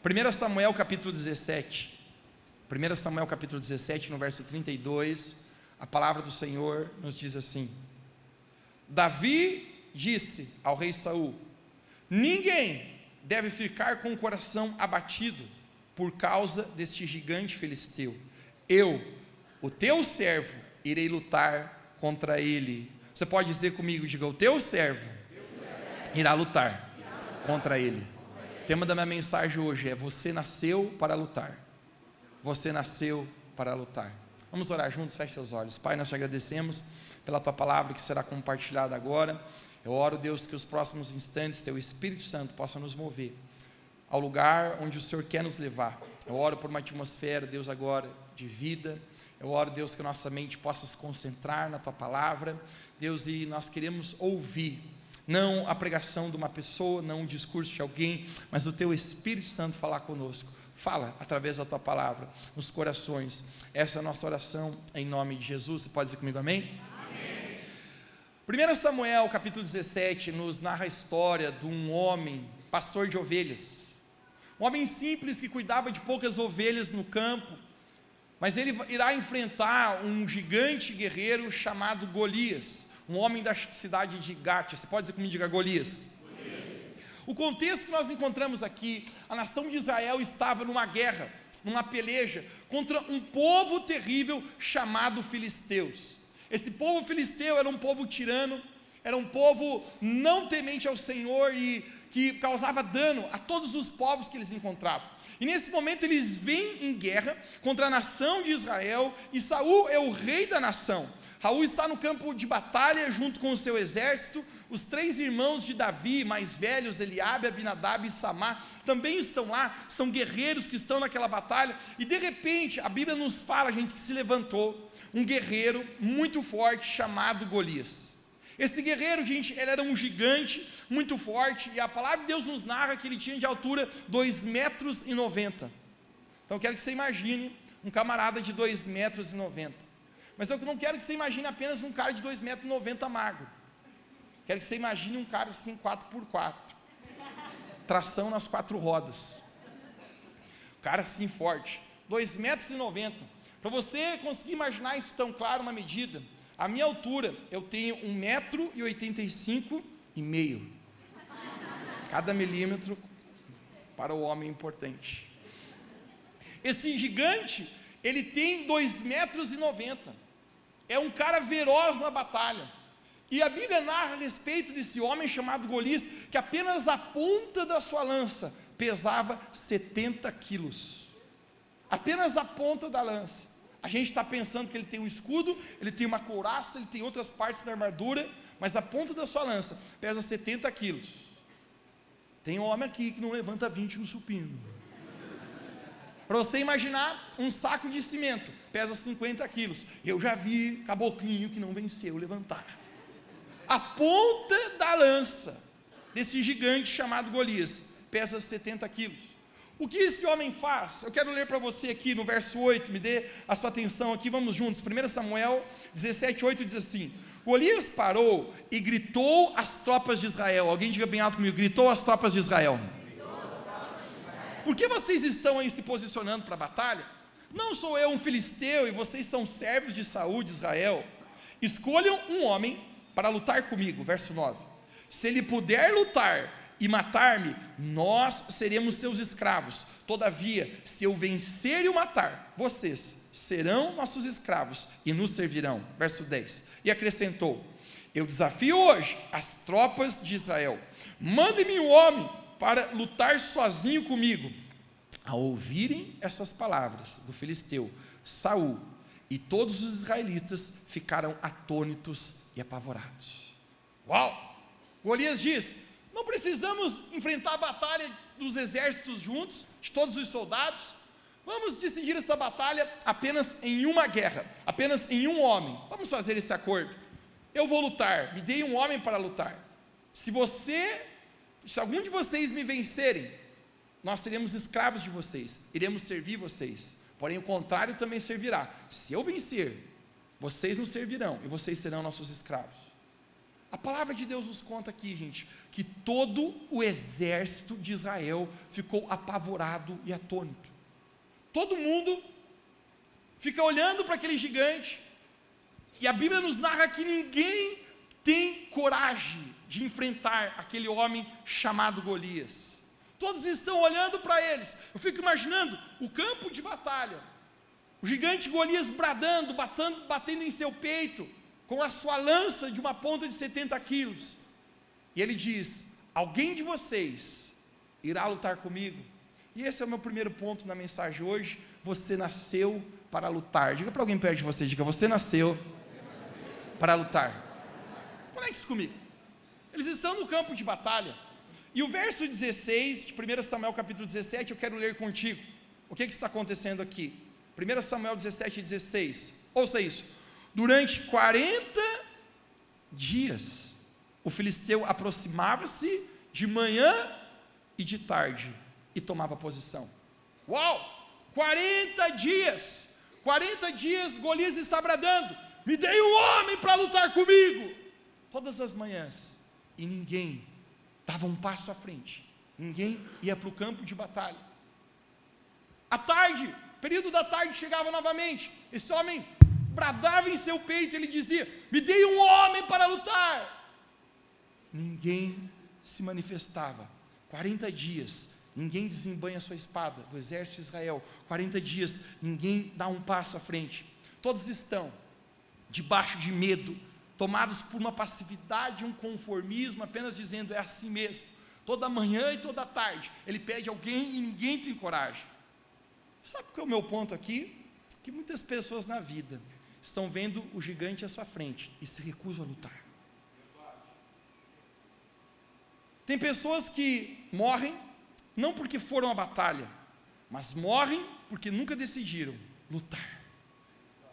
1 Samuel capítulo 17. 1 Samuel capítulo 17, no verso 32, a palavra do Senhor nos diz assim: Davi disse ao rei Saul: ninguém deve ficar com o coração abatido por causa deste gigante filisteu. Eu, o teu servo, irei lutar contra ele. Você pode dizer comigo, diga: o teu servo irá lutar contra ele. O tema da minha mensagem hoje é: você nasceu para lutar. Você nasceu para lutar. Vamos orar juntos, feche seus olhos. Pai, nós te agradecemos pela tua palavra que será compartilhada agora. Eu oro, Deus, que os próximos instantes teu Espírito Santo possa nos mover ao lugar onde o Senhor quer nos levar. Eu oro por uma atmosfera, Deus, agora de vida. Eu oro, Deus, que a nossa mente possa se concentrar na tua palavra, Deus, e nós queremos ouvir, não a pregação de uma pessoa, não o discurso de alguém, mas o teu Espírito Santo falar conosco. Fala através da tua palavra nos corações. Essa é a nossa oração em nome de Jesus. Você pode dizer comigo amém? Amém. 1 Samuel capítulo 17 nos narra a história de um homem, pastor de ovelhas, um homem simples que cuidava de poucas ovelhas no campo, mas ele irá enfrentar um gigante guerreiro chamado Golias, um homem da cidade de Gate. Você pode dizer comigo, diga Golias. O contexto que nós encontramos aqui, a nação de Israel estava numa guerra, numa peleja, contra um povo terrível chamado filisteus. Esse povo filisteu era um povo tirano, era um povo não temente ao Senhor e que causava dano a todos os povos que eles encontravam. E nesse momento eles vêm em guerra contra a nação de Israel, e Saul é o rei da nação. Saul está no campo de batalha junto com o seu exército. Os 3 irmãos de Davi, mais velhos, Eliabe, Abinadab e Samar, também estão lá, são guerreiros que estão naquela batalha, e de repente, a Bíblia nos fala, gente, que se levantou um guerreiro muito forte, chamado Golias. Esse guerreiro, gente, ele era um gigante, muito forte, e a palavra de Deus nos narra que ele tinha de altura 2,90 metros. Então eu quero que você imagine um camarada de 2,90 metros, mas eu não quero que você imagine apenas um cara de 2,90 metros magro. Quero que você imagine um cara assim, 4x4, tração nas 4 rodas, cara assim forte, 2,90 metros. Para você conseguir imaginar isso tão claro, uma medida, a minha altura, eu tenho 1,85 m. Cada milímetro para o homem é importante. Esse gigante, ele tem 2,90 metros, é um cara feroz na batalha, e a Bíblia narra a respeito desse homem chamado Golias, que apenas a ponta da sua lança pesava 70 quilos, apenas a ponta da lança. A gente está pensando que ele tem um escudo, ele tem uma couraça, ele tem outras partes da armadura, mas a ponta da sua lança pesa 70 quilos, tem um homem aqui que não levanta 20 no supino. Para você imaginar, um saco de cimento pesa 50 quilos. Eu já vi caboclinho que não venceu levantar. A ponta da lança desse gigante chamado Golias pesa 70 quilos. O que esse homem faz? Eu quero ler para você aqui no verso 8, me dê a sua atenção aqui, vamos juntos. 1 Samuel 17, 8 diz assim: Golias parou e gritou às tropas de Israel. Alguém diga bem alto comigo: gritou às tropas de Israel. Por que vocês estão aí se posicionando para a batalha? Não sou eu um filisteu e vocês são servos de Saul de Israel. Escolham um homem para lutar comigo. Verso 9: se ele puder lutar e matar-me, nós seremos seus escravos. Todavia, se eu vencer e o matar, vocês serão nossos escravos e nos servirão. Verso 10: e acrescentou: eu desafio hoje as tropas de Israel, mandem-me um homem para lutar sozinho comigo. Ao ouvirem essas palavras do filisteu, Saul e todos os israelitas ficaram atônitos e apavorados. Uau! Golias diz: não precisamos enfrentar a batalha dos exércitos juntos, de todos os soldados. Vamos decidir essa batalha apenas em uma guerra, apenas em um homem. Vamos fazer esse acordo. Eu vou lutar, me dê um homem para lutar. Se algum de vocês me vencerem, nós seremos escravos de vocês, iremos servir vocês. Porém, o contrário também servirá. Se eu vencer, vocês nos servirão e vocês serão nossos escravos. A palavra de Deus nos conta aqui, gente, que todo o exército de Israel ficou apavorado e atônito. Todo mundo fica olhando para aquele gigante, e a Bíblia nos narra que ninguém tem coragem de enfrentar aquele homem chamado Golias. Todos estão olhando para eles. Eu fico imaginando o campo de batalha, o gigante Golias bradando, batendo em seu peito, com a sua lança de uma ponta de 70 quilos, e ele diz: alguém de vocês irá lutar comigo? E esse é o meu primeiro ponto na mensagem hoje. Você nasceu para lutar. Diga para alguém perto de você, diga: você nasceu para lutar. Conecte-se comigo. Eles estão no campo de batalha, e o verso 16 de 1 Samuel capítulo 17, eu quero ler contigo. O que está acontecendo aqui? 1 Samuel 17, 16, ouça isso. Durante 40 dias, o filisteu aproximava-se de manhã e de tarde, e tomava posição. Uau! 40 dias, Golias está bradando: me dei um homem para lutar comigo, todas as manhãs, e ninguém dava um passo à frente, ninguém ia para o campo de batalha. À tarde, período da tarde, chegava novamente, esse homem bradava em seu peito, ele dizia: me dei um homem para lutar. Ninguém se manifestava. 40 dias, ninguém desembanha sua espada do exército de Israel. 40 dias, ninguém dá um passo à frente. Todos estão debaixo de medo, tomados por uma passividade, um conformismo, apenas dizendo: é assim mesmo. Toda manhã e toda tarde, ele pede alguém e ninguém tem coragem. Sabe qual é o meu ponto aqui? Que muitas pessoas na vida estão vendo o gigante à sua frente e se recusam a lutar. Tem pessoas que morrem não porque foram à batalha, mas morrem porque nunca decidiram lutar.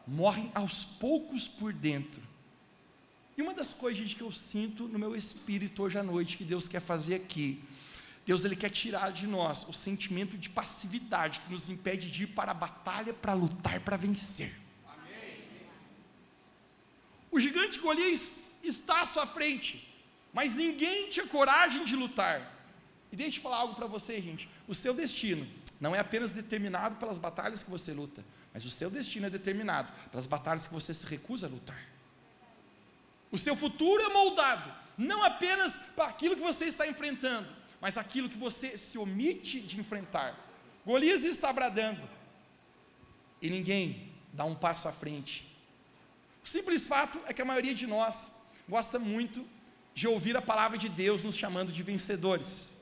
Morrem aos poucos por dentro. E uma das coisas, gente, que eu sinto no meu espírito hoje à noite, que Deus quer fazer aqui, Deus, Ele quer tirar de nós o sentimento de passividade que nos impede de ir para a batalha, para lutar, para vencer. O gigante Golias está à sua frente, mas ninguém tinha coragem de lutar. E deixa eu falar algo para você, gente. O seu destino não é apenas determinado pelas batalhas que você luta, mas o seu destino é determinado pelas batalhas que você se recusa a lutar. O seu futuro é moldado não apenas para aquilo que você está enfrentando, mas aquilo que você se omite de enfrentar. Golias está bradando e ninguém dá um passo à frente. O simples fato é que a maioria de nós gosta muito de ouvir a palavra de Deus nos chamando de vencedores.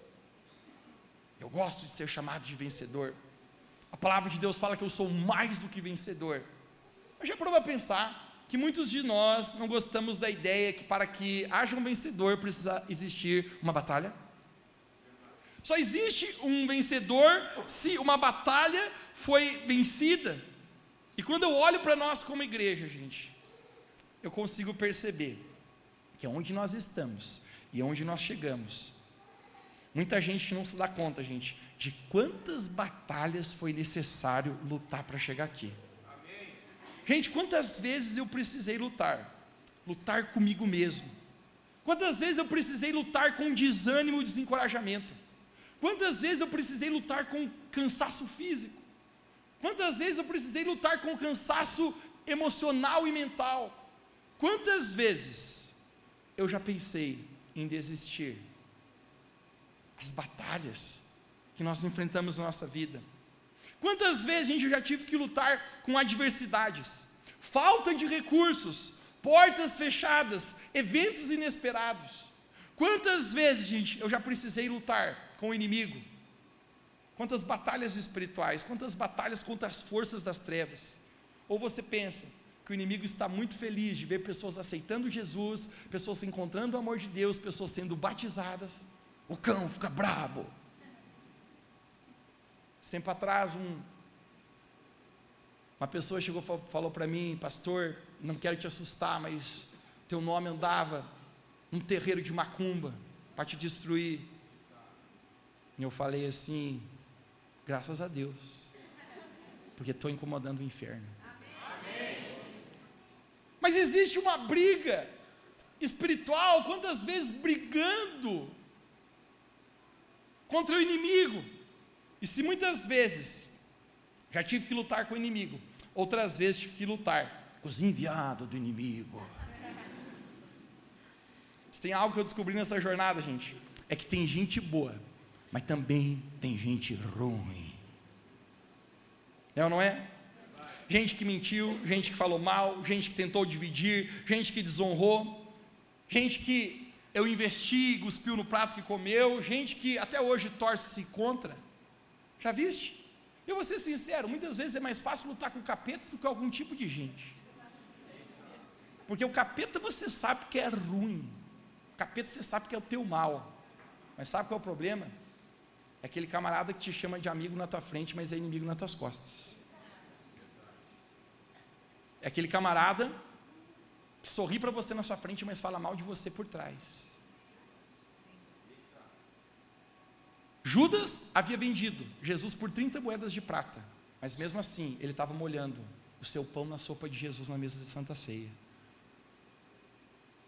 Eu gosto de ser chamado de vencedor. A palavra de Deus fala que eu sou mais do que vencedor. Eu já parou para pensar que muitos de nós não gostamos da ideia que para que haja um vencedor precisa existir uma batalha? Só existe um vencedor se uma batalha foi vencida. E quando eu olho para nós como igreja, gente, eu consigo perceber que onde nós estamos e onde nós chegamos, muita gente não se dá conta, gente, de quantas batalhas foi necessário lutar para chegar aqui. Amém. Gente, quantas vezes eu precisei lutar comigo mesmo, quantas vezes eu precisei lutar com desânimo e desencorajamento, quantas vezes eu precisei lutar com cansaço físico, quantas vezes eu precisei lutar com cansaço emocional e mental, quantas vezes eu já pensei em desistir. As batalhas que nós enfrentamos na nossa vida. Quantas vezes, gente, eu já tive que lutar com adversidades, falta de recursos, portas fechadas, eventos inesperados. Quantas vezes, gente, eu já precisei lutar com o inimigo? Quantas batalhas espirituais, quantas batalhas contra as forças das trevas? Ou você pensa que o inimigo está muito feliz de ver pessoas aceitando Jesus, pessoas encontrando o amor de Deus, pessoas sendo batizadas? O cão fica brabo. Sempre atrás, uma pessoa chegou e falou para mim: pastor, não quero te assustar, mas teu nome andava num terreiro de macumba para te destruir. E eu falei assim: graças a Deus, porque estou incomodando o inferno. Amém. Mas existe uma briga espiritual, quantas vezes brigando contra o inimigo. E se muitas vezes já tive que lutar com o inimigo, outras vezes tive que lutar com os enviados do inimigo. Se tem algo que eu descobri nessa jornada, gente, é que tem gente boa, mas também tem gente ruim. É ou não é? Gente que mentiu, gente que falou mal, gente que tentou dividir, gente que desonrou, gente que eu investi, cuspiu no prato que comeu, gente que até hoje torce contra. Já viste? Eu vou ser sincero, muitas vezes é mais fácil lutar com o capeta do que algum tipo de gente. Porque o capeta você sabe que é ruim, o capeta você sabe que é o teu mal. Mas sabe qual é o problema? É aquele camarada que te chama de amigo na tua frente, mas é inimigo nas tuas costas. É aquele camarada que sorri para você na sua frente, mas fala mal de você por trás. Judas havia vendido Jesus por 30 moedas de prata, mas mesmo assim, ele estava molhando o seu pão na sopa de Jesus na mesa de Santa Ceia.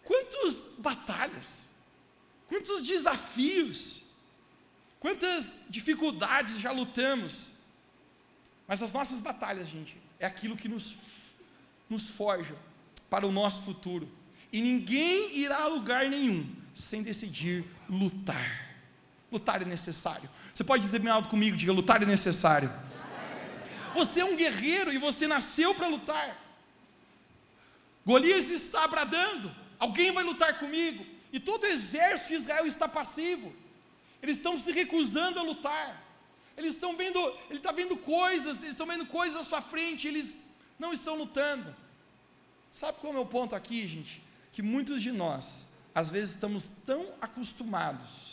Quantas batalhas, quantos desafios, quantas dificuldades já lutamos, mas as nossas batalhas, gente, é aquilo que nos forja para o nosso futuro, e ninguém irá a lugar nenhum sem decidir lutar. Lutar é necessário. Você pode dizer bem alto comigo, diga: lutar é necessário. Você é um guerreiro e você nasceu para lutar. Golias está bradando: alguém vai lutar comigo? E todo o exército de Israel está passivo. Eles estão se recusando a lutar. Ele está vendo coisas, eles estão vendo coisas à sua frente, eles não estão lutando. Sabe qual é o meu ponto aqui, gente? Que muitos de nós, às vezes, estamos tão acostumados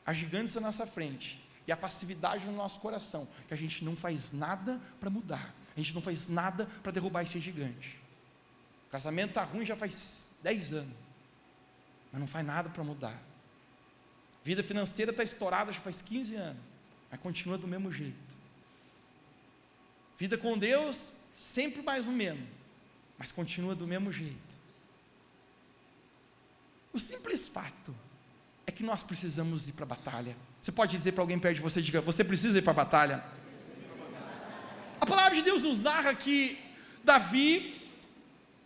a gigantes à nossa frente e a passividade no nosso coração, que a gente não faz nada para mudar, a gente não faz nada para derrubar esse gigante. O casamento está ruim já faz 10 anos, mas não faz nada para mudar. Vida financeira está estourada já faz 15 anos, mas continua do mesmo jeito. Vida com Deus, sempre mais ou menos, mas continua do mesmo jeito. O simples fato é que nós precisamos ir para a batalha. Você pode dizer para alguém perto de você, diga: você precisa ir para a batalha. A palavra de Deus nos narra que Davi,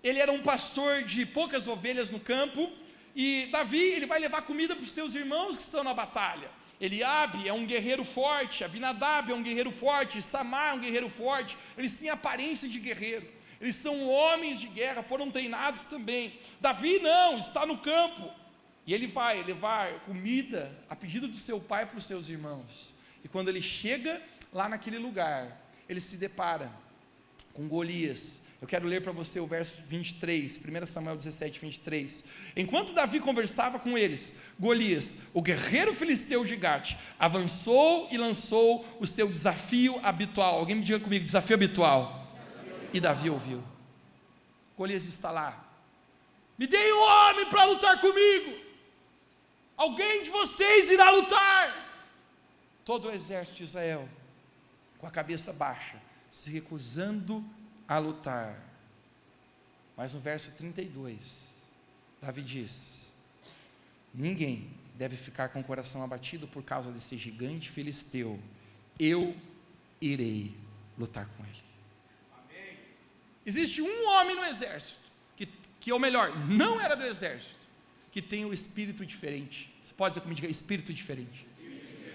ele era um pastor de poucas ovelhas no campo, e Davi, ele vai levar comida para os seus irmãos que estão na batalha. Eliabe é um guerreiro forte, Abinadab é um guerreiro forte, Samar é um guerreiro forte, eles têm aparência de guerreiro, eles são homens de guerra, foram treinados também. Davi não, está no campo, e ele vai levar comida a pedido do seu pai para os seus irmãos, e quando ele chega lá naquele lugar, ele se depara com Golias. Eu quero ler para você o verso 23, 1 Samuel 17, 23. Enquanto Davi conversava com eles, Golias, o guerreiro filisteu de Gate, avançou e lançou o seu desafio habitual. Alguém me diga comigo: desafio habitual. E Davi ouviu. Golias está lá: me deem um homem para lutar comigo. Alguém de vocês irá lutar. Todo o exército de Israel, com a cabeça baixa, se recusando a lutar. Mas no verso 32, Davi diz: ninguém deve ficar com o coração abatido por causa desse gigante filisteu. Eu irei lutar com ele. Amém. Existe um homem no exército, que ou melhor, não era do exército, que tem o espírito diferente. Você pode dizer comigo, diga: espírito diferente.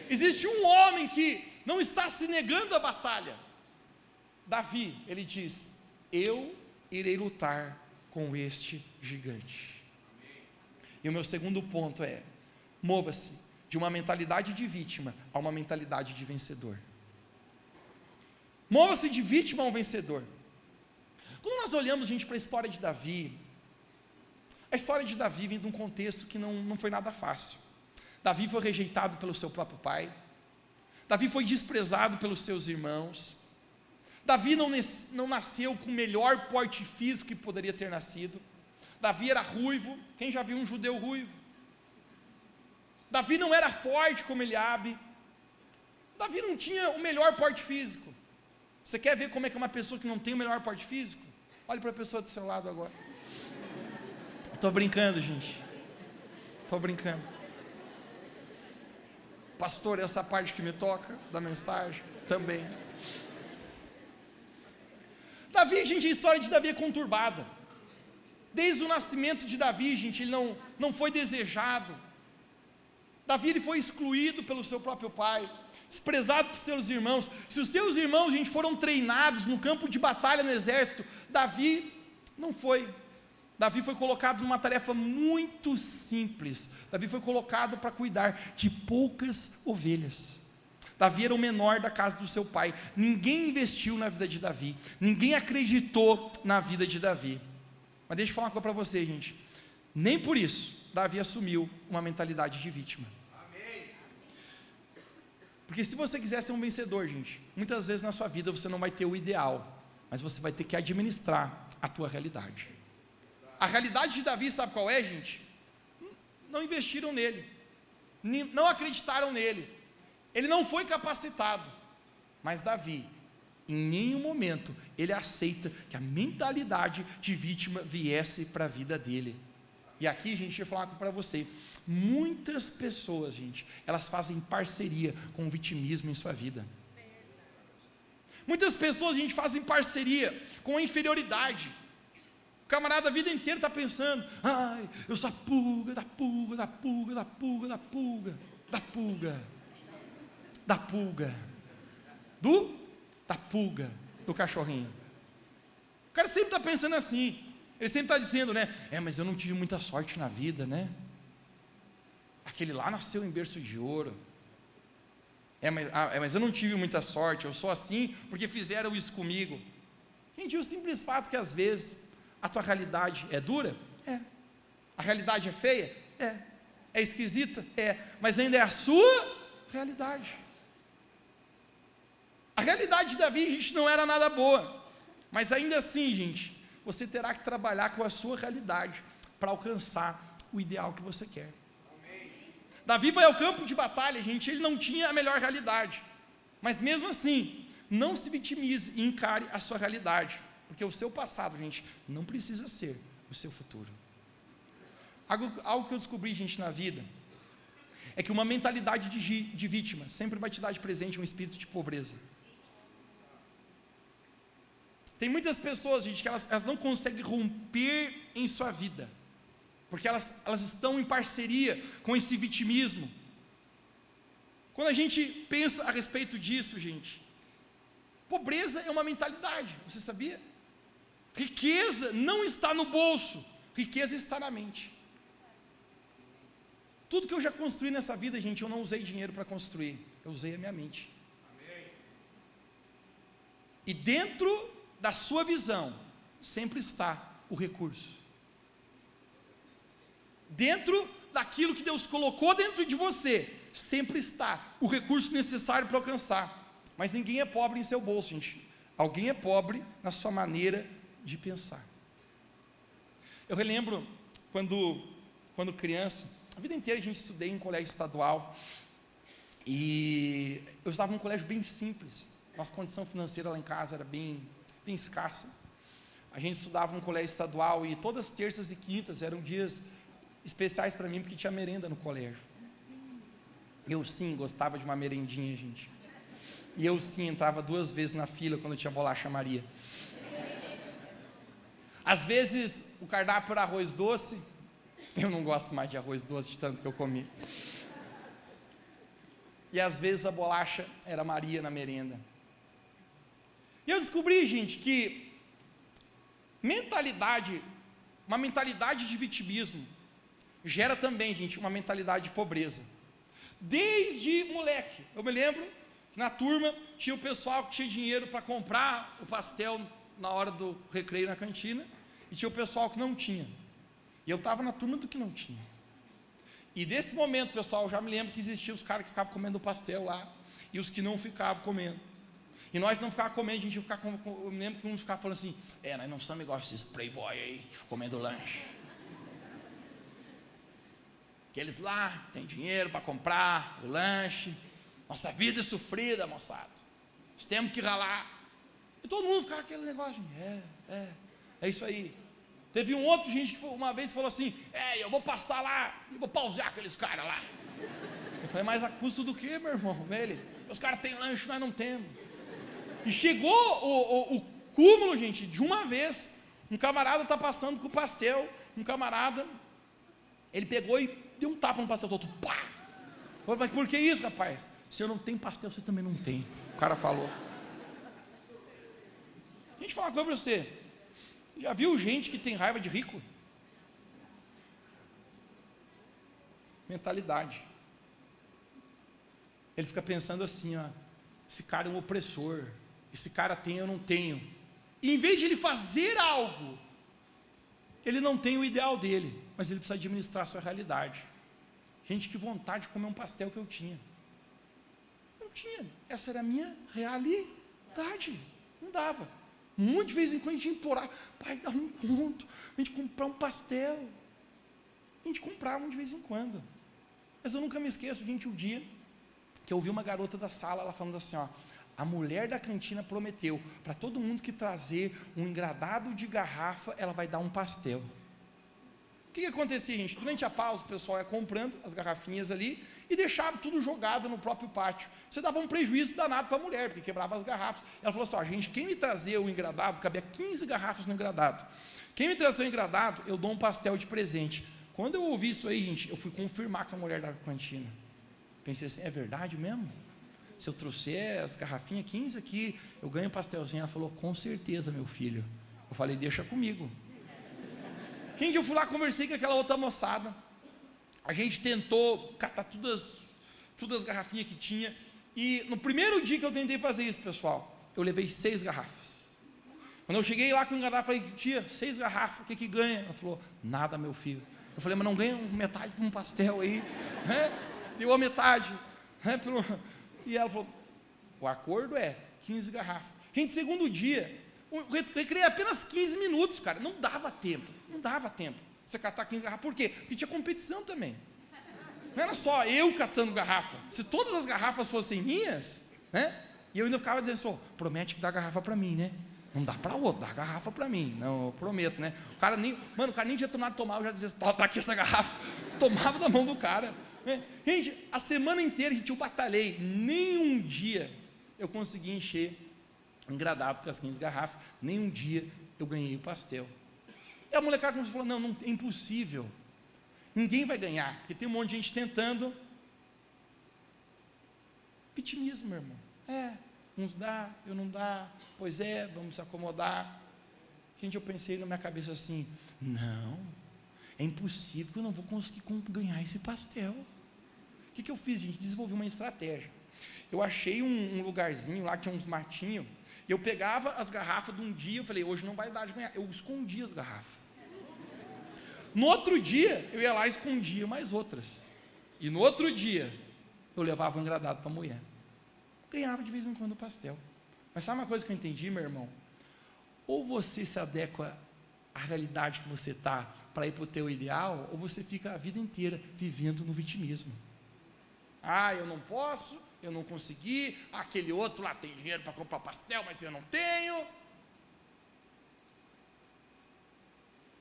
Existe um homem que não está se negando à batalha. Davi, ele diz: eu irei lutar com este gigante. E o meu segundo ponto é: mova-se de uma mentalidade de vítima a uma mentalidade de vencedor. Mova-se de vítima a um vencedor. Quando nós olhamos, gente, para a história de Davi, a história de Davi vem de um contexto que não foi nada fácil. Davi foi rejeitado pelo seu próprio pai, Davi foi desprezado pelos seus irmãos, Davi não nasceu com o melhor porte físico que poderia ter nascido. Davi era ruivo. Quem já viu um judeu ruivo? Davi não era forte como Eliabe. Davi não tinha o melhor porte físico. Você quer ver como é que é uma pessoa que não tem o melhor porte físico? Olhe para a pessoa do seu lado agora. Estou brincando, gente. Estou brincando. Pastor, essa parte que me toca da mensagem também. Davi, gente, a história de Davi é conturbada. Desde o nascimento de Davi, gente, ele não foi desejado. Davi, ele foi excluído pelo seu próprio pai, desprezado por seus irmãos. Se os seus irmãos, gente, foram treinados no campo de batalha no exército, Davi não foi. Davi foi colocado numa tarefa muito simples. Davi foi colocado para cuidar de poucas ovelhas. Davi era o menor da casa do seu pai. Ninguém investiu na vida de Davi. Ninguém acreditou na vida de Davi. Mas deixa eu falar uma coisa para você, gente. Nem por isso Davi assumiu uma mentalidade de vítima. Porque se você quiser ser um vencedor, gente, muitas vezes na sua vida você não vai ter o ideal, mas você vai ter que administrar a tua realidade. A realidade de Davi, sabe qual é, gente? Não investiram nele, não acreditaram nele, ele não foi capacitado. Mas Davi, em nenhum momento, ele aceita que a mentalidade de vítima viesse para a vida dele. E aqui, gente, eu vou falar para você, muitas pessoas, gente, elas fazem parceria com o vitimismo em sua vida. Muitas pessoas, gente, fazem parceria com a inferioridade. O camarada a vida inteira está pensando, ai, eu sou a pulga, da pulga, da pulga, da pulga, da pulga, da pulga, da pulga, da pulga, do cachorrinho. O cara sempre está pensando assim. Ele sempre está dizendo, né? Mas eu não tive muita sorte na vida, né? Aquele lá nasceu em berço de ouro. Mas eu não tive muita sorte, eu sou assim porque fizeram isso comigo. Gente, o simples fato que às vezes a tua realidade é dura? É. A realidade é feia? É. É esquisita? É. Mas ainda é a sua realidade. A realidade de Davi, gente, não era nada boa. Mas ainda assim, gente, você terá que trabalhar com a sua realidade para alcançar o ideal que você quer. Amém. Davi vai ao campo de batalha, gente, ele não tinha a melhor realidade, mas mesmo assim, não se vitimize e encare a sua realidade, porque o seu passado, gente, não precisa ser o seu futuro. Algo que eu descobri, gente, na vida, é que uma mentalidade de vítima sempre vai te dar de presente um espírito de pobreza. Tem muitas pessoas, gente, que elas não conseguem romper em sua vida, porque elas estão em parceria com esse vitimismo. Quando a gente pensa a respeito disso, gente, pobreza é uma mentalidade, você sabia? Riqueza não está no bolso, riqueza está na mente. Tudo que eu já construí nessa vida, gente, eu não usei dinheiro para construir, eu usei a minha mente. E dentro da sua visão, sempre está o recurso. Dentro daquilo que Deus colocou dentro de você, sempre está o recurso necessário para alcançar. Mas ninguém é pobre em seu bolso, gente. Alguém é pobre na sua maneira de pensar. Eu relembro, quando criança, a vida inteira a gente estudei em colégio estadual, e eu estava num colégio bem simples. Nossa condição financeira lá em casa era bem escassa. A gente estudava no colégio estadual e todas as terças e quintas eram dias especiais para mim, porque tinha merenda no colégio. Eu sim gostava de uma merendinha, gente. E eu sim entrava 2 vezes na fila quando tinha bolacha Maria. Às vezes o cardápio era arroz doce. Eu não gosto mais de arroz doce de tanto que eu comi. E às vezes a bolacha era Maria na merenda. E eu descobri, gente, que uma mentalidade de vitimismo, gera também, gente, uma mentalidade de pobreza. Desde moleque, eu me lembro que na turma tinha o pessoal que tinha dinheiro para comprar o pastel na hora do recreio na cantina, e tinha o pessoal que não tinha. E eu estava na turma do que não tinha. E desse momento, pessoal, eu já me lembro que existiam os caras que ficavam comendo o pastel lá, e os que não ficavam comendo. E nós não ficávamos comendo, a gente ia ficar eu me lembro que uns ficavam falando assim, nós não somos igual esses playboy aí, que ficam comendo lanche. Aqueles lá, tem dinheiro para comprar o lanche, nossa vida é sofrida, moçada, nós temos que ralar. E todo mundo ficava aquele negócio, é isso aí. Teve um outro gente que uma vez falou assim, eu vou passar lá e vou pausear aqueles caras lá. Eu falei, mas a custo do que, meu irmão? Os caras têm lanche, nós não temos. E chegou o cúmulo, gente, de uma vez, um camarada está passando com o pastel, ele pegou e deu um tapa no pastel todo, pá! Eu falei, mas por que isso, rapaz? Se eu não tenho pastel, você também não tem. O cara falou. A gente fala uma coisa para você, já viu gente que tem raiva de rico? Mentalidade. Ele fica pensando assim, esse cara é um opressor, esse cara tem, eu não tenho. E em vez de ele fazer algo, ele não tem o ideal dele, mas ele precisa administrar a sua realidade. Gente, que vontade de comer um pastel que eu tinha. Não tinha, essa era a minha realidade, não dava. Muito de vez em quando a gente implorava, pai, dá um conto, a gente comprar um pastel. A gente comprava de vez em quando. Mas eu nunca me esqueço, gente, o dia que eu ouvi uma garota da sala, ela falando assim, a mulher da cantina prometeu, para todo mundo que trazer um engradado de garrafa, ela vai dar um pastel. O que acontecia, gente? Durante a pausa, o pessoal ia comprando as garrafinhas ali, e deixava tudo jogado no próprio pátio. Você dava um prejuízo danado para a mulher, porque quebrava as garrafas. Ela falou assim, gente, quem me trazer o engradado, cabia 15 garrafas no engradado. Quem me trazer o engradado, eu dou um pastel de presente. Quando eu ouvi isso aí, gente, eu fui confirmar com a mulher da cantina. Pensei assim, é verdade mesmo? Se eu trouxer as garrafinhas 15 aqui, eu ganho um pastelzinho. Ela falou, com certeza, meu filho. Eu falei, deixa comigo. Gente, eu fui lá, conversei com aquela outra moçada. A gente tentou catar todas as garrafinhas que tinha. E no primeiro dia que eu tentei fazer isso, pessoal, eu levei 6 garrafas. Quando eu cheguei lá com o garrafa, eu falei, tia, 6 garrafas, o que ganha? Ela falou, nada, meu filho. Eu falei, mas não ganha metade de um pastel aí, né? Deu a metade, né? E ela falou, o acordo é 15 garrafas. Gente, segundo dia, eu recreei apenas 15 minutos, cara, não dava tempo. Você catar 15 garrafas, por quê? Porque tinha competição também. Não era só eu catando garrafa. Se todas as garrafas fossem minhas, né? E eu ainda ficava dizendo assim, promete que dá garrafa para mim, né? Não dá para outro, dá garrafa para mim. Não, eu prometo, né? O cara nem tinha tomado tomar, eu já dizia, tá aqui essa garrafa. Tomava da mão do cara. Né? Gente, a semana inteira, eu batalhei. Nem um dia eu consegui encher engradado com as 15 garrafas. Nem um dia eu ganhei o pastel. E a molecada começou a falar, não, é impossível. Ninguém vai ganhar, porque tem um monte de gente tentando. Vitimismo, meu irmão. Uns dá, eu não dá. Pois é, vamos se acomodar. Gente, eu pensei na minha cabeça assim, não, é impossível que eu não vou conseguir ganhar esse pastel. O que eu fiz, gente? Desenvolvi uma estratégia. Eu achei um lugarzinho lá, tinha uns matinhos. Eu pegava as garrafas de um dia, eu falei, hoje não vai dar de ganhar. Eu escondia as garrafas. No outro dia, eu ia lá e escondia mais outras. E no outro dia, eu levava um engradado para a mulher. Ganhava de vez em quando o pastel. Mas sabe uma coisa que eu entendi, meu irmão? Ou você se adequa à realidade que você está para ir para o teu ideal, ou você fica a vida inteira vivendo no vitimismo. Eu não posso, eu não consegui, aquele outro lá tem dinheiro para comprar pastel, mas eu não tenho.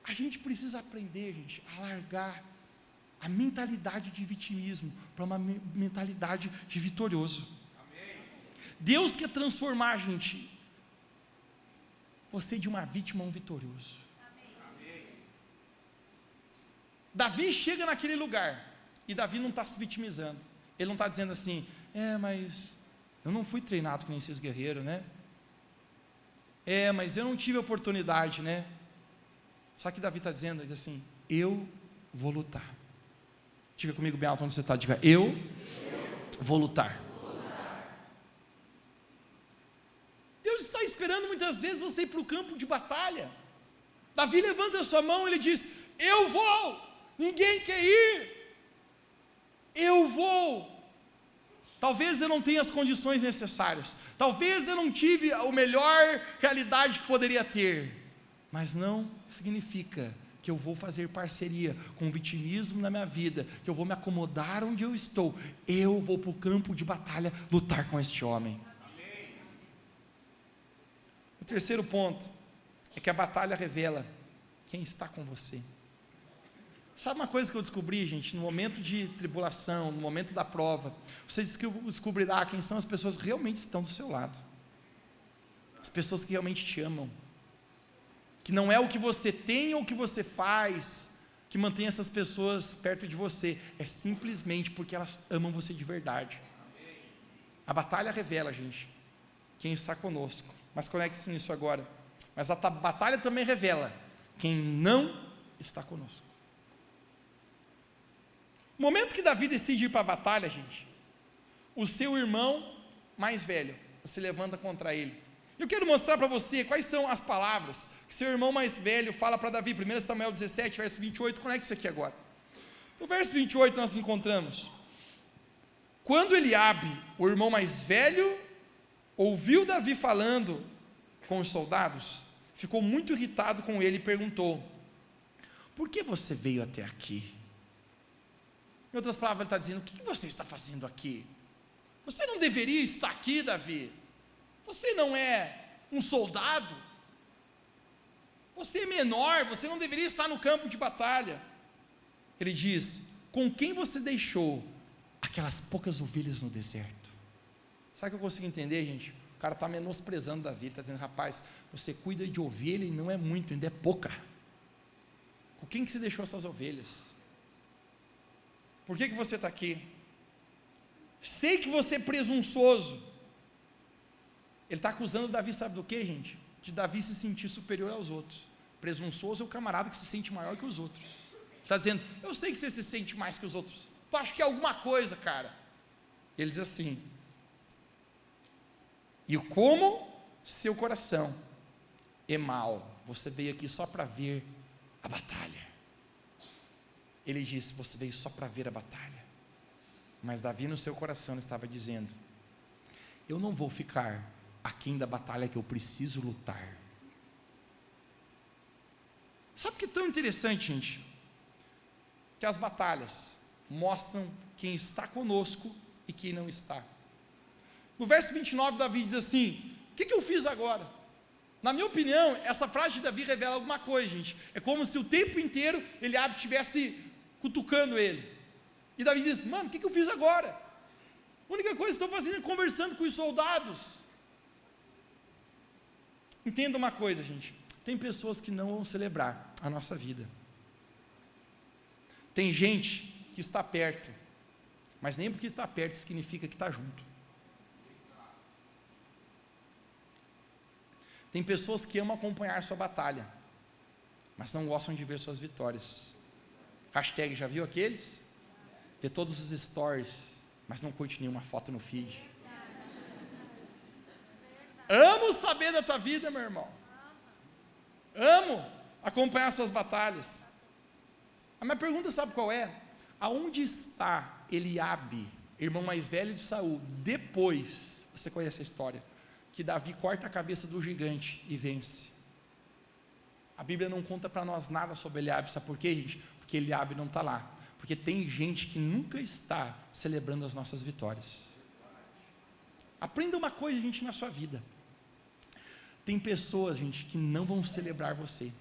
A gente precisa aprender, gente, a largar a mentalidade de vitimismo para uma mentalidade de vitorioso. Amém. Deus quer transformar, gente, você de uma vítima a um vitorioso. Amém. Davi chega naquele lugar, e Davi não está se vitimizando. Ele não está dizendo assim, mas eu não fui treinado com esses guerreiros, né? Mas eu não tive oportunidade, né? Sabe o que Davi está dizendo? Ele diz assim, eu vou lutar. Diga comigo bem alto onde você está, diga, eu vou lutar. Deus está esperando muitas vezes você ir para o campo de batalha. Davi levanta a sua mão e ele diz, eu vou, ninguém quer ir, eu vou. Talvez eu não tenha as condições necessárias, talvez eu não tive a melhor realidade que poderia ter, mas não significa que eu vou fazer parceria com o vitimismo na minha vida, que eu vou me acomodar onde eu estou. Eu vou para o campo de batalha lutar com este homem. Amém. O terceiro ponto é que a batalha revela quem está com você. Sabe uma coisa que eu descobri, gente? No momento de tribulação, no momento da prova, você descobrirá quem são as pessoas que realmente estão do seu lado. As pessoas que realmente te amam. Que não é o que você tem ou o que você faz que mantém essas pessoas perto de você. É simplesmente porque elas amam você de verdade. A batalha revela, gente, quem está conosco. Mas conecte-se nisso agora. Mas a batalha também revela quem não está conosco. No momento que Davi decide ir para a batalha, gente, o seu irmão mais velho se levanta contra ele. Eu quero mostrar para você quais são as palavras que seu irmão mais velho fala para Davi. 1 Samuel 17, verso 28, conecte isso aqui agora. No verso 28 nós encontramos: quando Eliabe, o irmão mais velho, ouviu Davi falando com os soldados, ficou muito irritado com ele e perguntou: por que você veio até aqui? Em outras palavras, ele está dizendo: o que você está fazendo aqui? Você não deveria estar aqui, Davi. Você não é um soldado. Você é menor, você não deveria estar no campo de batalha. Ele diz: com quem você deixou aquelas poucas ovelhas no deserto? Sabe o que eu consigo entender, gente? O cara está menosprezando Davi, está dizendo: rapaz, você cuida de ovelha e não é muito, ainda é pouca. Com quem que você deixou essas ovelhas? Por que você está aqui? Sei que você é presunçoso. Ele está acusando Davi, sabe do que, gente? De Davi se sentir superior aos outros. Presunçoso é o camarada que se sente maior que os outros. Está dizendo: eu sei que você se sente mais que os outros. Tu acha que é alguma coisa, cara? Ele diz assim: e como seu coração é mau, você veio aqui só para ver a batalha. Ele disse: você veio só para ver a batalha. Mas Davi no seu coração estava dizendo: eu não vou ficar aquém da batalha que eu preciso lutar. Sabe o que é tão interessante, gente? Que as batalhas mostram quem está conosco e quem não está. No verso 29, Davi diz assim: o que eu fiz agora? Na minha opinião, essa frase de Davi revela alguma coisa, gente. É como se o tempo inteiro Eliabe estivesse cutucando ele. E Davi diz: mano, o que eu fiz agora? A única coisa que estou fazendo é conversando com os soldados. Entenda uma coisa, gente: tem pessoas que não vão celebrar a nossa vida. Tem gente que está perto, mas nem porque está perto significa que está junto. Tem pessoas que amam acompanhar sua batalha, mas não gostam de ver suas vitórias. Hashtag, já viu aqueles? Vê todos os stories, mas não curte nenhuma foto no feed. Amo saber da tua vida, meu irmão. Amo acompanhar suas batalhas. A minha pergunta, sabe qual é? Aonde está Eliabe, irmão mais velho de Saul, depois, você conhece a história, que Davi corta a cabeça do gigante e vence? A Bíblia não conta para nós nada sobre Eliabe. Sabe por quê, gente? Porque Eliabe não está lá. Porque tem gente que nunca está celebrando as nossas vitórias. Aprenda uma coisa, gente, na sua vida. Tem pessoas, gente, que não vão celebrar você.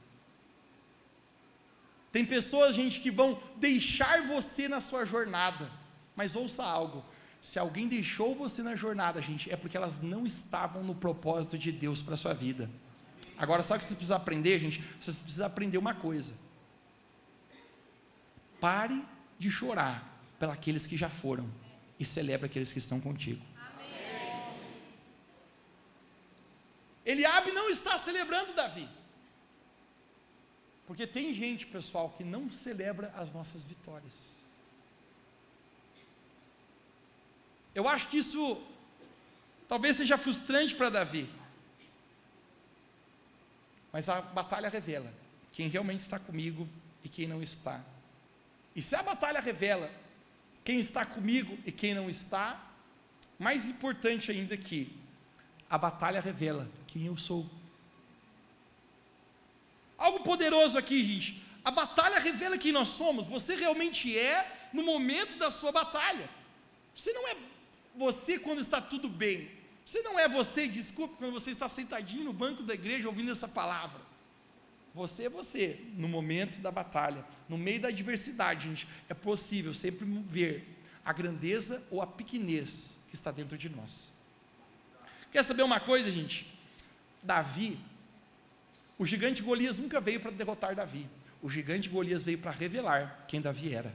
Tem pessoas, gente, que vão deixar você na sua jornada. Mas ouça algo: se alguém deixou você na jornada, gente, é porque elas não estavam no propósito de Deus para a sua vida. Agora, sabe o que você precisa aprender, gente? Você precisa aprender uma coisa: pare de chorar pelos que já foram e celebre aqueles que estão contigo. Amém. Eliabe não está celebrando Davi, porque tem gente, pessoal, que não celebra as nossas vitórias. Eu acho que isso talvez seja frustrante para Davi, mas a batalha revela quem realmente está comigo e quem não está. E se a batalha revela quem está comigo e quem não está, mais importante ainda que a batalha revela quem eu sou. Algo poderoso aqui, gente: a batalha revela quem nós somos. Você realmente é no momento da sua batalha. Você não é você quando está tudo bem. Você não é você, desculpe, quando você está sentadinho no banco da igreja ouvindo essa palavra. você é você, no momento da batalha, no meio da adversidade, gente, é possível sempre ver a grandeza ou a pequenez que está dentro de nós. Quer saber uma coisa, gente? Davi, o gigante Golias nunca veio para derrotar Davi, o gigante Golias veio para revelar quem Davi era.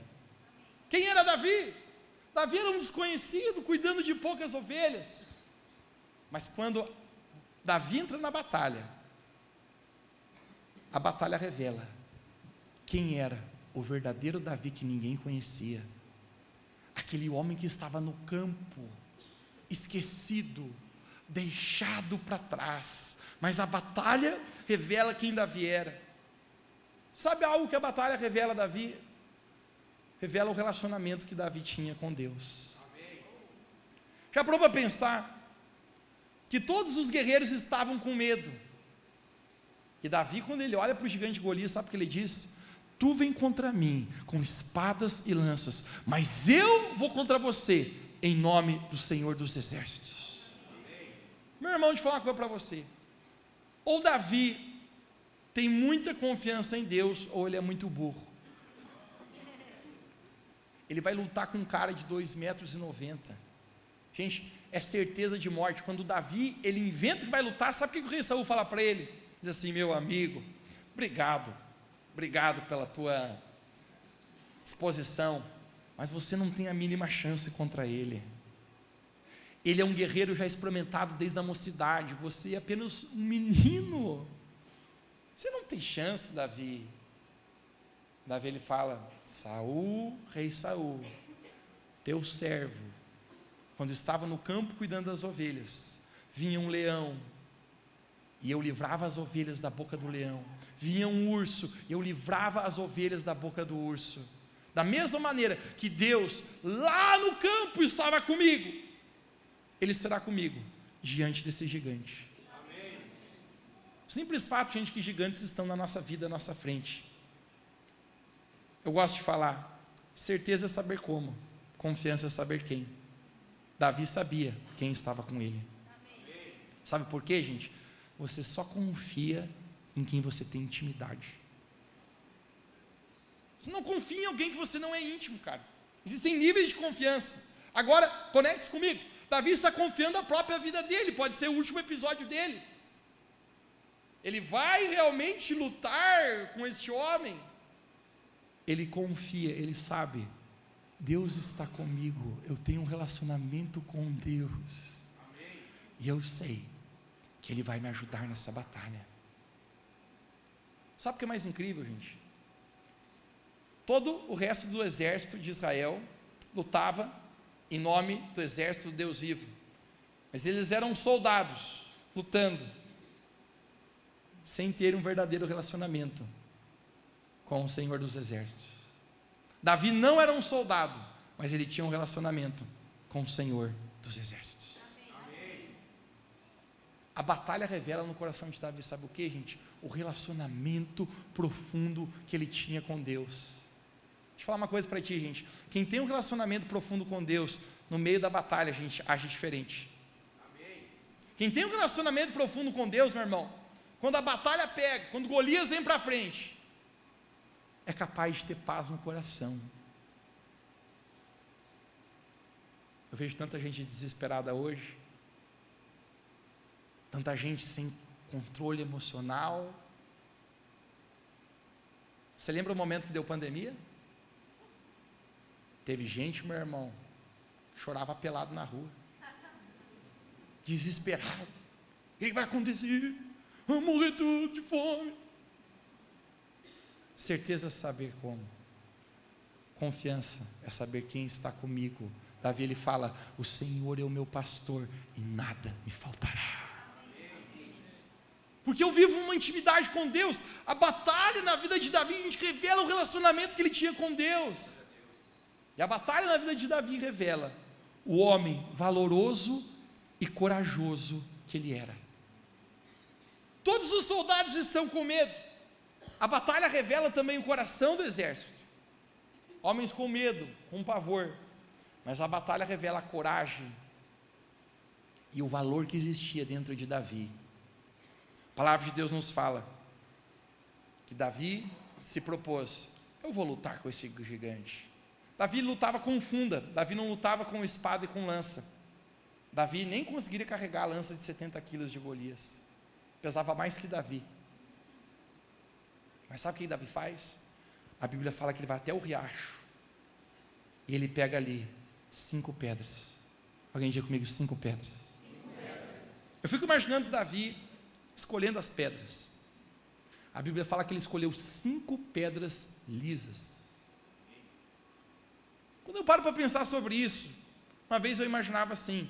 Quem era Davi? Davi era um desconhecido, cuidando de poucas ovelhas, mas quando Davi entra na batalha, a batalha revela quem era o verdadeiro Davi que ninguém conhecia, aquele homem que estava no campo, esquecido, deixado para trás, mas a batalha revela quem Davi era. Sabe algo que a batalha revela Davi? Revela o relacionamento que Davi tinha com Deus. Já parou para pensar que todos os guerreiros estavam com medo, e Davi, quando ele olha para o gigante Golias, sabe o que ele diz? Tu vem contra mim com espadas e lanças, mas eu vou contra você em nome do Senhor dos Exércitos. Meu irmão, deixa eu falar uma coisa para você. Ou Davi tem muita confiança em Deus, ou ele é muito burro. Ele vai lutar com um cara de 2,90 metros. Gente, é certeza de morte. Quando Davi, ele inventa que vai lutar, sabe o que o rei Saul fala para ele? Diz assim: meu amigo, obrigado pela tua disposição, mas você não tem a mínima chance contra ele. Ele é um guerreiro já experimentado desde a mocidade, você é apenas um menino, você não tem chance, Davi. Davi, ele fala: Saul, rei Saul, teu servo, quando estava no campo cuidando das ovelhas, vinha um leão, e eu livrava as ovelhas da boca do leão. Vinha um urso, e eu livrava as ovelhas da boca do urso. Da mesma maneira que Deus, lá no campo, estava comigo, Ele será comigo, diante desse gigante. Amém. Simples fato, gente, que gigantes estão na nossa vida, na nossa frente. Eu gosto de falar, certeza é saber como, confiança é saber quem. Davi sabia quem estava com ele. Amém. Sabe por quê, gente? Você só confia em quem você tem intimidade. Você não confia em alguém que você não é íntimo, cara. Existem níveis de confiança. Agora, conecte-se comigo. Davi está confiando a própria vida dele, pode ser o último episódio dele. Ele vai realmente lutar com este homem. Ele confia, ele sabe, Deus está comigo, eu tenho um relacionamento com Deus. Amém. E eu sei que Ele vai me ajudar nessa batalha. Sabe o que é mais incrível, gente? Todo o resto do exército de Israel lutava em nome do exército do Deus vivo, mas eles eram soldados, lutando, sem ter um verdadeiro relacionamento com o Senhor dos Exércitos. Davi não era um soldado, mas ele tinha um relacionamento com o Senhor dos Exércitos. Amém. A batalha revela no coração de Davi, sabe o que, gente? O relacionamento profundo que ele tinha com Deus. Deixa eu falar uma coisa para ti, gente. Quem tem um relacionamento profundo com Deus, no meio da batalha, a gente age diferente. Amém. Quem tem um relacionamento profundo com Deus, meu irmão, quando a batalha pega, quando Golias vem para frente, é capaz de ter paz no coração. Eu vejo tanta gente desesperada hoje, tanta gente sem controle emocional. Você lembra o momento que deu pandemia? Teve gente, meu irmão, chorava pelado na rua, desesperado. O que vai acontecer? Vamos morrer tudo de fome. Certeza é saber como. Confiança é saber quem está comigo. Davi, ele fala: o Senhor é o meu pastor e nada me faltará. Porque eu vivo uma intimidade com Deus. A batalha na vida de Davi, a gente revela o relacionamento que ele tinha com Deus. E a batalha na vida de Davi revela o homem valoroso e corajoso que ele era. Todos os soldados estão com medo. A batalha revela também o coração do exército. Homens com medo, com pavor. Mas a batalha revela a coragem e o valor que existia dentro de Davi. A palavra de Deus nos fala que Davi se propôs: eu vou lutar com esse gigante. Davi lutava com funda, Davi não lutava com espada e com lança. Davi nem conseguiria carregar a lança de 70 quilos de Golias, pesava mais que Davi. Mas sabe o que Davi faz? A Bíblia fala que ele vai até o riacho, e ele pega ali 5 pedras. Alguém diga comigo: 5 pedras. Eu fico imaginando Davi escolhendo as pedras. A Bíblia fala que ele escolheu 5 pedras lisas. Quando eu paro para pensar sobre isso, uma vez eu imaginava assim: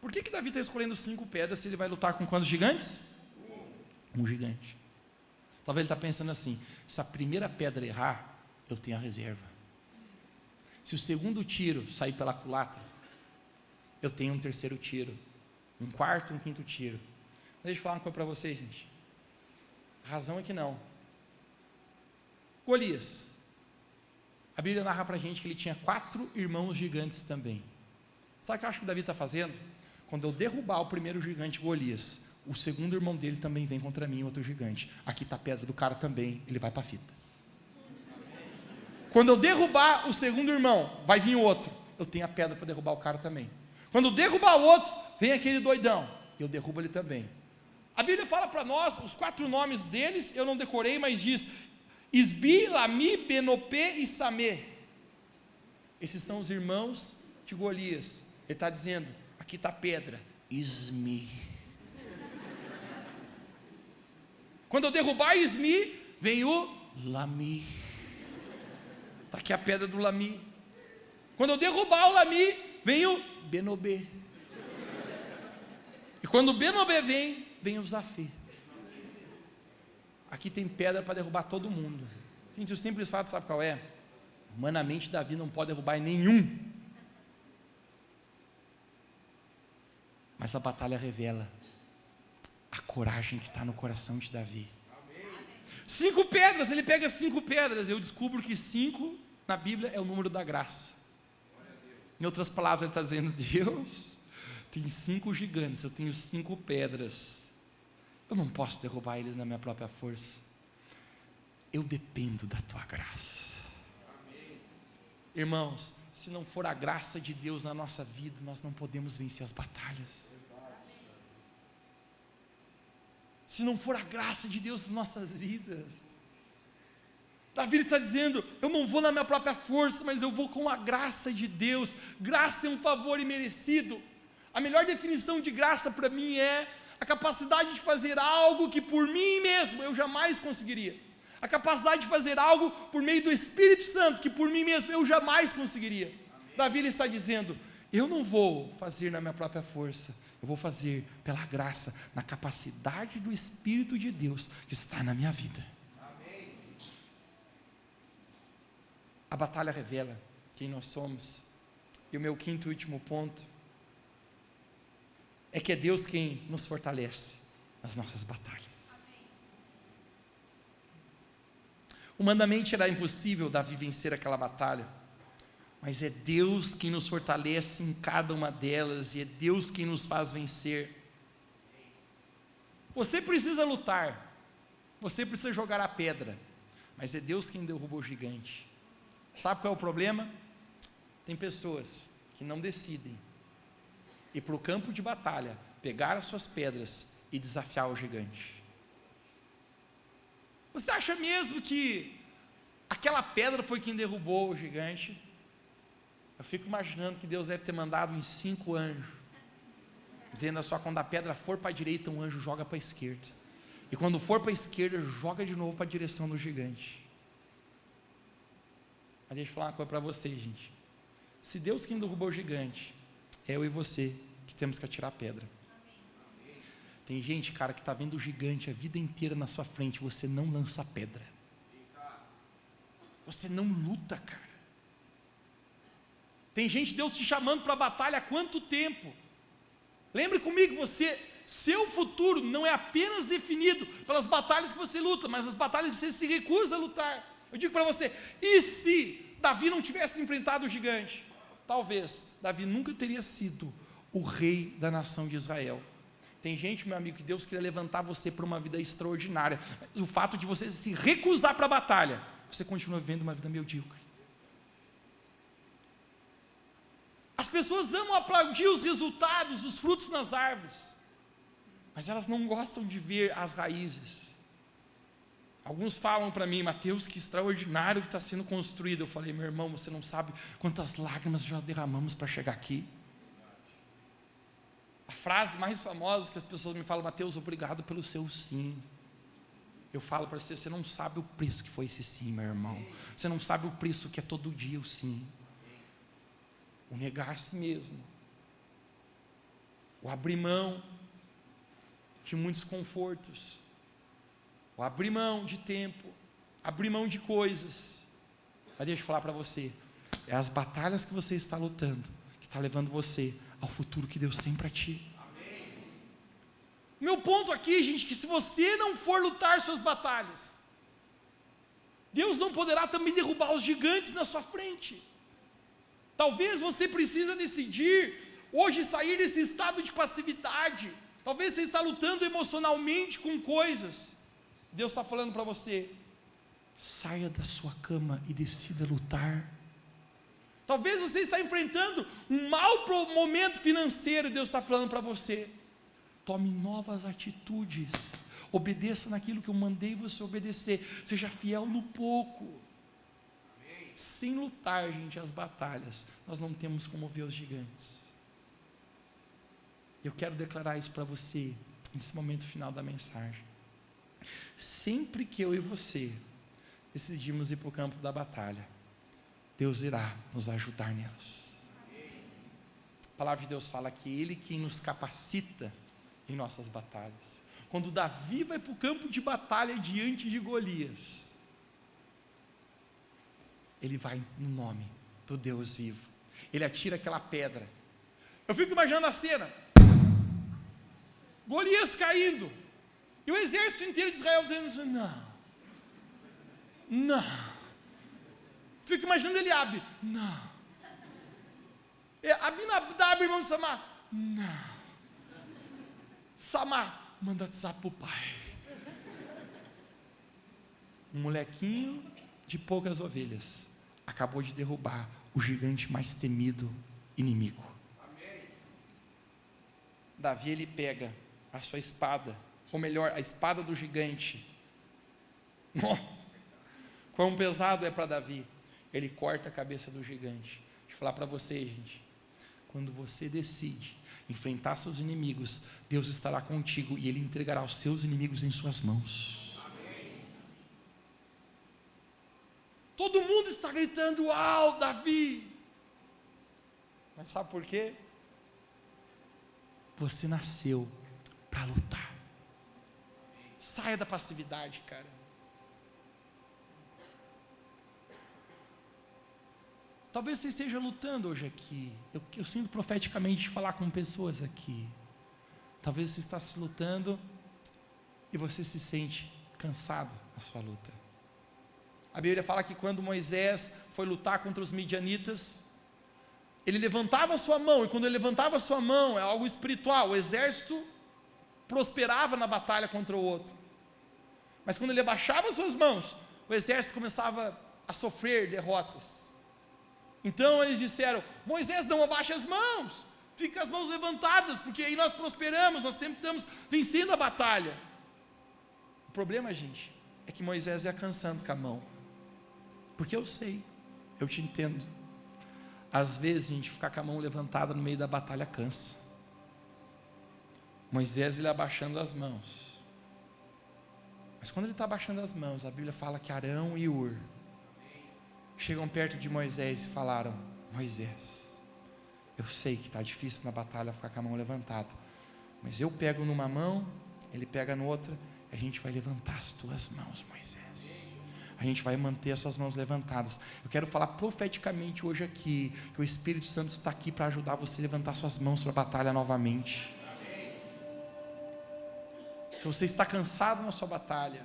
por que Davi está escolhendo 5 pedras se ele vai lutar com quantos gigantes? Um gigante. Talvez ele está pensando assim: se a primeira pedra errar, eu tenho a reserva. Se o segundo tiro sair pela culatra, eu tenho um terceiro tiro, um quarto, um quinto tiro. Deixa eu falar uma coisa para vocês, gente. A razão é que não. Golias, a Bíblia narra para a gente que ele tinha 4 irmãos gigantes também. Sabe o que eu acho que Davi está fazendo? Quando eu derrubar o primeiro gigante Golias, o segundo irmão dele também vem contra mim, outro gigante. Aqui está a pedra do cara também, ele vai para a fita. Quando eu derrubar o segundo irmão, vai vir o outro. Eu tenho a pedra para derrubar o cara também. Quando eu derrubar o outro, vem aquele doidão, e eu derrubo ele também. A Bíblia fala para nós, os 4 nomes deles, eu não decorei, mas diz: Isbi, Lami, Benopê e Samê. Esses são os irmãos de Golias. Ele está dizendo: aqui está a pedra, Ismi. Quando eu derrubar Ismi, vem o Lami. Está aqui a pedra do Lami. Quando eu derrubar o Lami, vem o Benobê. E quando o Benobê vem o Zafê. Aqui tem pedra para derrubar todo mundo. Gente, o simples fato, sabe qual é? Humanamente, Davi não pode derrubar nenhum. Mas a batalha revela a coragem que está no coração de Davi. 5 pedras, ele pega 5 pedras. Eu descubro que 5 na Bíblia é o número da graça. Em outras palavras, ele está dizendo: Deus, tem 5 gigantes, eu tenho 5 pedras. Eu não posso derrubar eles na minha própria força. Eu dependo da tua graça. Irmãos, se não for a graça de Deus na nossa vida, nós não podemos vencer as batalhas. Se não for a graça de Deus nas nossas vidas, Davi está dizendo: eu não vou na minha própria força, mas eu vou com a graça de Deus. Graça é um favor imerecido. A melhor definição de graça para mim é a capacidade de fazer algo que por mim mesmo eu jamais conseguiria. A capacidade de fazer algo por meio do Espírito Santo, que por mim mesmo eu jamais conseguiria. Amém. Davi ele está dizendo: eu não vou fazer na minha própria força, eu vou fazer pela graça, na capacidade do Espírito de Deus que está na minha vida. Amém. A batalha revela quem nós somos. E o meu quinto e último ponto é que é Deus quem nos fortalece nas nossas batalhas. Humanamente era impossível Davi vencer aquela batalha, mas é Deus quem nos fortalece em cada uma delas, e é Deus quem nos faz vencer. Você precisa lutar, você precisa jogar a pedra, mas é Deus quem derrubou o gigante. Sabe qual é o problema? Tem pessoas que não decidem ir para o campo de batalha, pegar as suas pedras e desafiar o gigante. Você acha mesmo que aquela pedra foi quem derrubou o gigante? Eu fico imaginando que Deus deve ter mandado uns 5 anjos, dizendo só: quando a pedra for para a direita, um anjo joga para a esquerda, e quando for para a esquerda, joga de novo para a direção do gigante. Mas deixa eu falar uma coisa para vocês, gente. Se Deus quem derrubou o gigante, é eu e você que temos que atirar a pedra. Tem gente, cara, que está vendo o gigante a vida inteira na sua frente, você não lança a pedra. Você não luta, cara. Tem gente, Deus te chamando para a batalha há quanto tempo? Lembre comigo, seu futuro não é apenas definido pelas batalhas que você luta, mas as batalhas que você se recusa a lutar. Eu digo para você, e se Davi não tivesse enfrentado o gigante? Talvez Davi nunca teria sido o rei da nação de Israel. Tem gente, meu amigo, que Deus queria levantar você para uma vida extraordinária. Mas o fato de você se recusar para a batalha, você continua vivendo uma vida medíocre. As pessoas amam aplaudir os resultados, os frutos nas árvores, mas elas não gostam de ver as raízes. Alguns falam para mim: Mateus, que extraordinário que está sendo construído. Eu falei: meu irmão, você não sabe quantas lágrimas já derramamos para chegar aqui. A frase mais famosa que as pessoas me falam: Mateus, obrigado pelo seu sim. Eu falo para você: você não sabe o preço que foi esse sim, meu irmão. Você não sabe o preço que é todo dia o sim. O negar a si mesmo, o abrir mão de muitos confortos, o abrir mão de tempo, abrir mão de coisas. Mas deixa eu falar para você, é as batalhas que você está lutando que está levando você ao futuro que Deus tem para ti. Amém. Meu ponto aqui, gente, é que se você não for lutar suas batalhas, Deus não poderá também derrubar os gigantes na sua frente. Talvez você precisa decidir hoje sair desse estado de passividade. Talvez você está lutando emocionalmente com coisas. Deus está falando para você: saia da sua cama e decida lutar. Talvez você está enfrentando um mau momento financeiro. Deus está falando para você: tome novas atitudes, obedeça naquilo que eu mandei você obedecer, seja fiel no pouco. Sem lutar, gente, as batalhas, nós não temos como ver os gigantes. Eu quero declarar isso para você, nesse momento final da mensagem. Sempre que eu e você decidimos ir para o campo da batalha, Deus irá nos ajudar nelas. A palavra de Deus fala que Ele quem nos capacita em nossas batalhas. Quando Davi vai para o campo de batalha diante de Golias, ele vai no nome do Deus vivo. Ele atira aquela pedra. Eu fico imaginando a cena: Golias caindo, e o exército inteiro de Israel dizendo: não. Fico imaginando Eliabe: não. Abinadab, irmão de Samar: não. Samar: manda WhatsApp para o pai. Um molequinho de poucas ovelhas acabou de derrubar o gigante mais temido inimigo. Amém. Davi, ele pega a sua espada, ou melhor, a espada do gigante. Nossa, quão pesado é para Davi. Ele corta a cabeça do gigante. Deixa eu falar para você, gente, quando você decide enfrentar seus inimigos, Deus estará contigo e Ele entregará os seus inimigos em suas mãos. Todo mundo está gritando: uau, Davi! Mas sabe por quê? Você nasceu para lutar. Saia da passividade, cara. Talvez você esteja lutando hoje aqui. Eu sinto profeticamente falar com pessoas aqui. Talvez você está se lutando e você se sente cansado na sua luta. A Bíblia fala que quando Moisés foi lutar contra os midianitas, ele levantava a sua mão, e quando ele levantava a sua mão, é algo espiritual, o exército prosperava na batalha contra o outro. Mas quando ele abaixava as suas mãos, o exército começava a sofrer derrotas. Então eles disseram: Moisés, não abaixe as mãos, fique com as mãos levantadas, porque aí nós prosperamos, nós estamos vencendo a batalha. O problema, gente, é que Moisés ia cansando com a mão. Porque eu sei, eu te entendo. Às vezes a gente ficar com a mão levantada no meio da batalha cansa. Moisés, ele abaixando as mãos. Mas quando ele está abaixando as mãos, a Bíblia fala que Arão e Ur chegam perto de Moisés e falaram: Moisés, eu sei que está difícil na batalha ficar com a mão levantada, mas eu pego numa mão, ele pega no outra, e a gente vai levantar as tuas mãos, Moisés. A gente vai manter as suas mãos levantadas. Eu quero falar profeticamente hoje aqui, que o Espírito Santo está aqui para ajudar você a levantar suas mãos para a batalha novamente. Amém. Se você está cansado na sua batalha,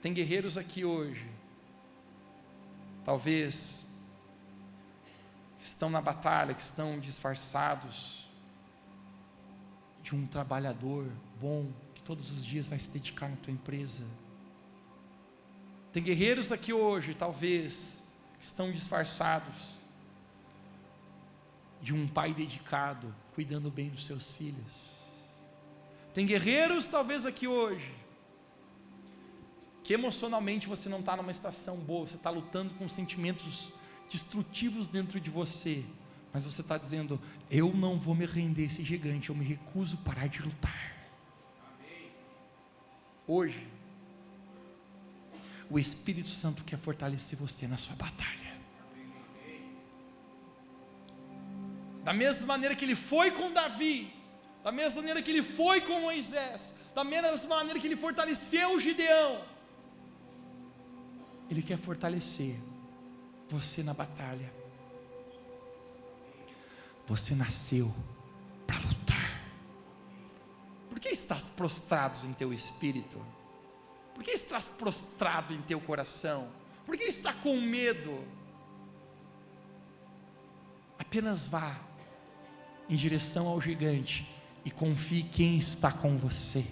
tem guerreiros aqui hoje, talvez, que estão na batalha, que estão disfarçados, de um trabalhador bom, que todos os dias vai se dedicar na tua empresa. Tem guerreiros aqui hoje, talvez, que estão disfarçados de um pai dedicado, cuidando bem dos seus filhos. Tem guerreiros, talvez, aqui hoje, que emocionalmente você não está numa estação boa, você está lutando com sentimentos destrutivos dentro de você, mas você está dizendo: eu não vou me render a esse gigante, eu me recuso a parar de lutar. Hoje, o Espírito Santo quer fortalecer você na sua batalha. Da mesma maneira que ele foi com Davi, da mesma maneira que ele foi com Moisés, da mesma maneira que ele fortaleceu o Gideão, ele quer fortalecer você na batalha. Você nasceu para lutar. Por que estás prostrado em teu espírito? Por que estás prostrado em teu coração? Por que está com medo? Apenas vá em direção ao gigante e confie quem está com você.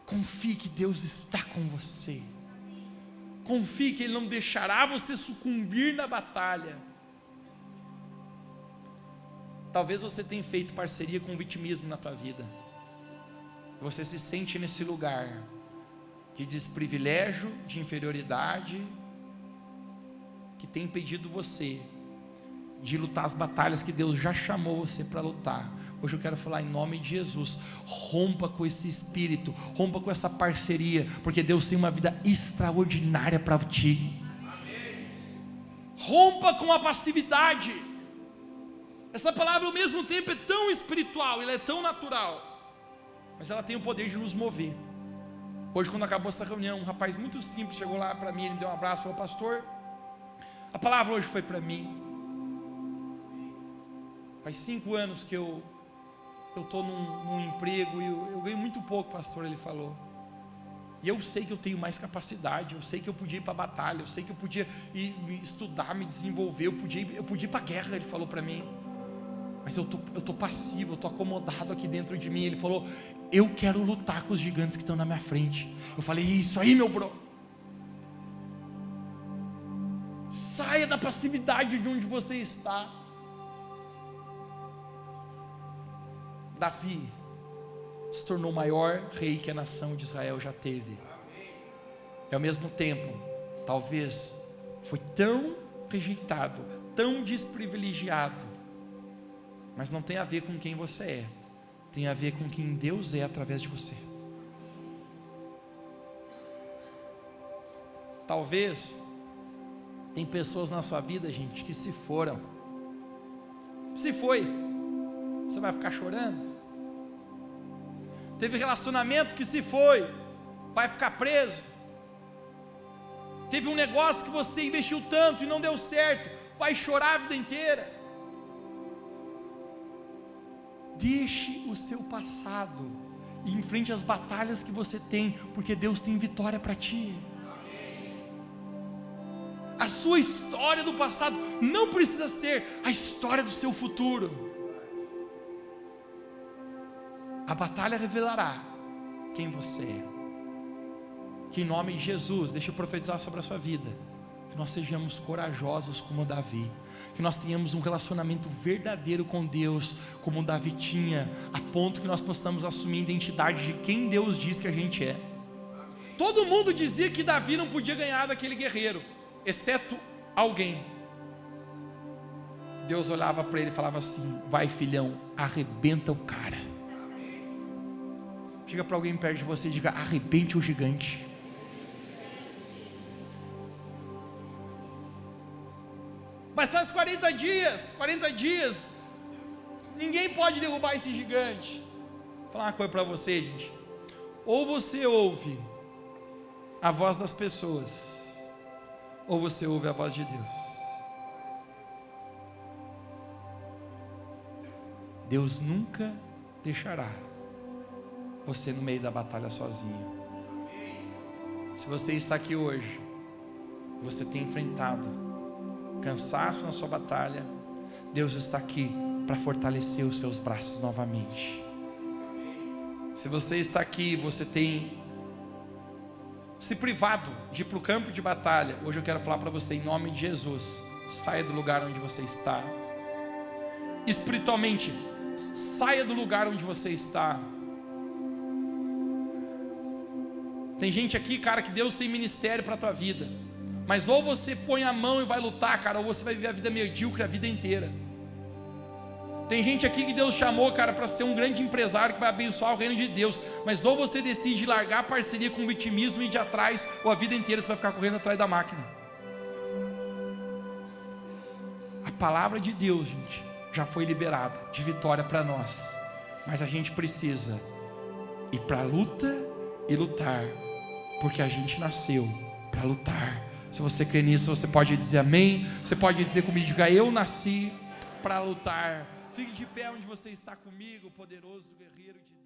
Confie que Deus está com você. Confie que Ele não deixará você sucumbir na batalha. Talvez você tenha feito parceria com o vitimismo na tua vida. Você se sente nesse lugar de desprivilégio, de inferioridade, que tem impedido você de lutar as batalhas que Deus já chamou você para lutar. Hoje eu quero falar em nome de Jesus: rompa com esse espírito, rompa com essa parceria, porque Deus tem uma vida extraordinária para ti. Amém. Rompa com a passividade. Essa palavra ao mesmo tempo é tão espiritual, ela é tão natural, mas ela tem o poder de nos mover. Hoje, quando acabou essa reunião, um rapaz muito simples chegou lá para mim, ele me deu um abraço, falou: pastor, a palavra hoje foi para mim. Faz 5 anos que eu estou num emprego e eu ganho muito pouco, pastor, ele falou. E eu sei que eu tenho mais capacidade, eu sei que eu podia ir para a batalha, eu sei que eu podia ir estudar, me desenvolver, eu podia ir para a guerra, ele falou para mim. Mas eu tô passivo, eu estou acomodado aqui dentro de mim. Ele falou: eu quero lutar com os gigantes que estão na minha frente. Eu falei: isso aí, meu bro. Saia da passividade de onde você está. Davi se tornou o maior rei que a nação de Israel já teve. E ao mesmo tempo, talvez foi tão rejeitado, tão desprivilegiado, mas não tem a ver com quem você é, tem a ver com quem Deus é através de você. Talvez tem pessoas na sua vida, gente, que se foram. Se foi, você vai ficar chorando? Teve relacionamento que se foi, vai ficar preso? Teve um negócio que você investiu tanto e não deu certo, vai chorar a vida inteira? Deixe o seu passado e enfrente as batalhas que você tem, porque Deus tem vitória para ti. A sua história do passado não precisa ser a história do seu futuro. A batalha revelará quem você é. Que em nome de Jesus, deixa eu profetizar sobre a sua vida, que nós sejamos corajosos como Davi, que nós tenhamos um relacionamento verdadeiro com Deus, como Davi tinha, a ponto que nós possamos assumir a identidade de quem Deus diz que a gente é. Todo mundo dizia que Davi não podia ganhar daquele guerreiro, exceto alguém. Deus olhava para ele e falava assim: vai, filhão, arrebenta o cara. Diga para alguém perto de você, diga: arrebente o gigante. Mas faz 40 dias, ninguém pode derrubar esse gigante. Vou falar uma coisa para você, gente: ou você ouve a voz das pessoas, ou você ouve a voz de Deus. Deus nunca deixará você no meio da batalha sozinho. Se você está aqui hoje, você tem enfrentado cansaço na sua batalha, Deus está aqui para fortalecer os seus braços novamente. Se você está aqui, você tem se privado de ir para o campo de batalha, hoje eu quero falar para você, em nome de Jesus, saia do lugar onde você está. Espiritualmente, saia do lugar onde você está. Tem gente aqui, cara, que Deus tem ministério para a tua vida, mas ou você põe a mão e vai lutar, cara, ou você vai viver a vida medíocre a vida inteira. Tem gente aqui que Deus chamou, cara, para ser um grande empresário que vai abençoar o reino de Deus, mas ou você decide largar a parceria com o vitimismo e ir de atrás, ou a vida inteira você vai ficar correndo atrás da máquina. A palavra de Deus, gente, já foi liberada de vitória para nós, mas a gente precisa ir para a luta e lutar, porque a gente nasceu para lutar. Se você crê nisso, você pode dizer amém. Você pode dizer comigo, diga: eu nasci para lutar. Fique de pé onde você está comigo, poderoso guerreiro de Deus.